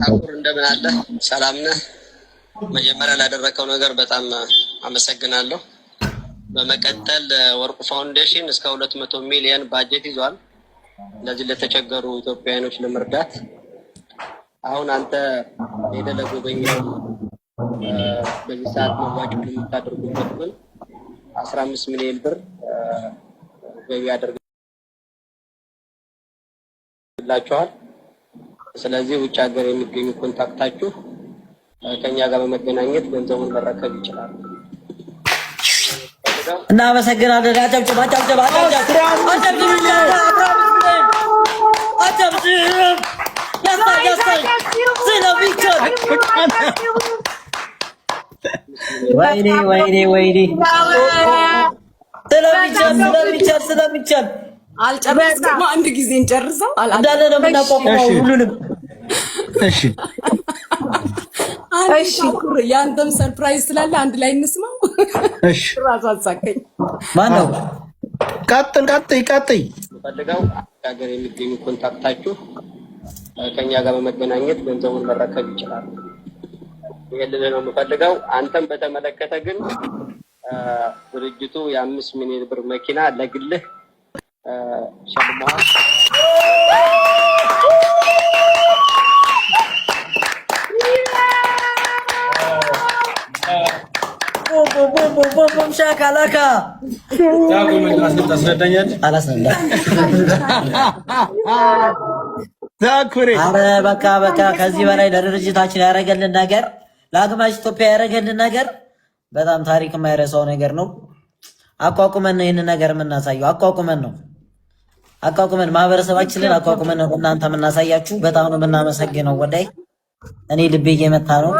አኩር እንደምን አለ ሰላም ነህ? መጀመሪያ ላደረከው ነገር በጣም አመሰግናለሁ። በመቀጠል ወርቁ ፋውንዴሽን እስከ 200 ሚሊዮን ባጀት ይዟል ለዚህ ለተቸገሩ ኢትዮጵያውያኖች ለመርዳት። አሁን አንተ ሄደህ ለጎበኛው በዚህ ሰዓት መዋጮ የምታደርጉበት ግን 15 ሚሊዮን ብር ገቢ ያደርግላችኋል። ስለዚህ ውጭ ሀገር የሚገኙ ኮንታክታችሁ ከኛ ጋር በመገናኘት ገንዘቡን መረከብ ይችላል። እና መሰግናለሁ። አጨብጭብ አጨብጭብ አጨብጭብ ስለሚቻል አልጨረስኩም። አንድ ጊዜ እንጨርሰው እንዳለ ነው የምናቋቁመው ሁሉንም። እሺ እሺ፣ ያንተም ሰርፕራይዝ ስላለ አንድ ላይ እንስማው። እሺ፣ ራስ አሳቀኝ። ማን ነው? ቀጥል። ፈልገው ሀገር የሚገኙ ኮንታክታችሁ ከኛ ጋር በመገናኘት ገንዘቡን መረከብ ይችላል። ይሄንን ነው የምፈልገው። አንተም በተመለከተ ግን ድርጅቱ የ5 ሚሊዮን ብር መኪና ለግልህ ሸልመዋል። ቦም ሻካላካ አረ በቃ ከዚህ በላይ ለድርጅታችን ያደረገልን ነገር፣ ለአግማሽ ኢትዮጵያ ያደረገልን ነገር በጣም ታሪክ የማይረሳው ነገር ነው። አቋቁመን ነው ይህንን ነገር የምናሳየው። አቋቁመን ማህበረሰባችንን አቋቁመን ነው እናንተ የምናሳያችሁ። በጣም ነው የምናመሰግነው። ወዳይ እኔ ልቤ እየመታ ነው።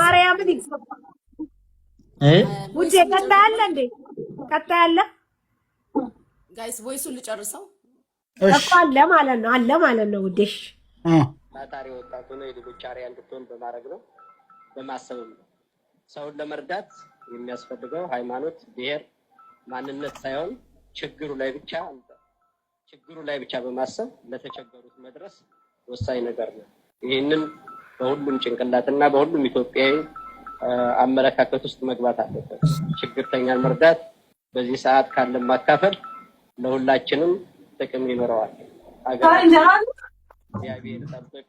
ውዴ ቀጣለ እንዴ? ቀጣለ ጋይስ ቮይሱን ልጨርሰው። እኮ አለ ማለት ነው ውዴሽ። ታታሪ ወጣቱ ነው የልጆች አርአያ እንድትሆን በማድረግ ነው፣ በማሰብም ነው። ሰውን ለመርዳት የሚያስፈልገው ሃይማኖት፣ ብሔር፣ ማንነት ሳይሆን ችግሩ ላይ ብቻ በማሰብ ለተቸገሩት መድረስ ወሳኝ ነገር ነው። ይህንን በሁሉም ጭንቅላትና በሁሉም ኢትዮጵያዊ አመለካከት ውስጥ መግባት አለበት። ችግርተኛን መርዳት በዚህ ሰዓት ካለን ማካፈል ለሁላችንም ጥቅም ይኖረዋል። እግዚአብሔር ይጠብቅ።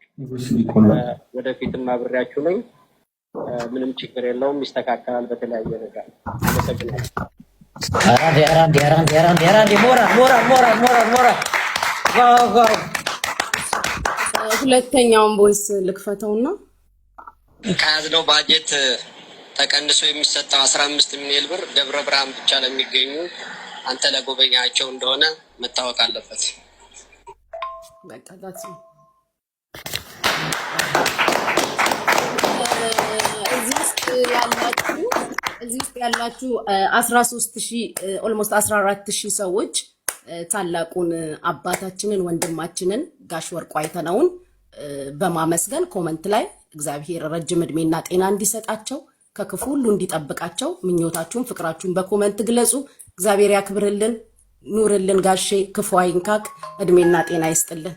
ወደፊትም አብሬያችሁ ነኝ። ምንም ችግር የለውም፣ ይስተካከላል በተለያየ ነገር። አመሰግናለሁ። ሞራል ሁለተኛውን ቮይስ ልክፈተውና ከያዝነው ባጀት ተቀንሶ የሚሰጠው 15 ሚሊዮን ብር ደብረ ብርሃን ብቻ ለሚገኙ አንተ ለጎበኛቸው እንደሆነ መታወቅ አለበት። በቃ ታስ እዚህ ውስጥ ያላችሁ 13000 ኦልሞስት 14000 ሰዎች ታላቁን አባታችንን ወንድማችንን ጋሽ ወርቁ አይተነውን በማመስገን ኮመንት ላይ እግዚአብሔር ረጅም እድሜና ጤና እንዲሰጣቸው ከክፉ ሁሉ እንዲጠብቃቸው ምኞታችሁን ፍቅራችሁን በኮመንት ግለጹ። እግዚአብሔር ያክብርልን፣ ኑርልን ጋሼ፣ ክፉ አይንካክ፣ እድሜና ጤና ይስጥልን።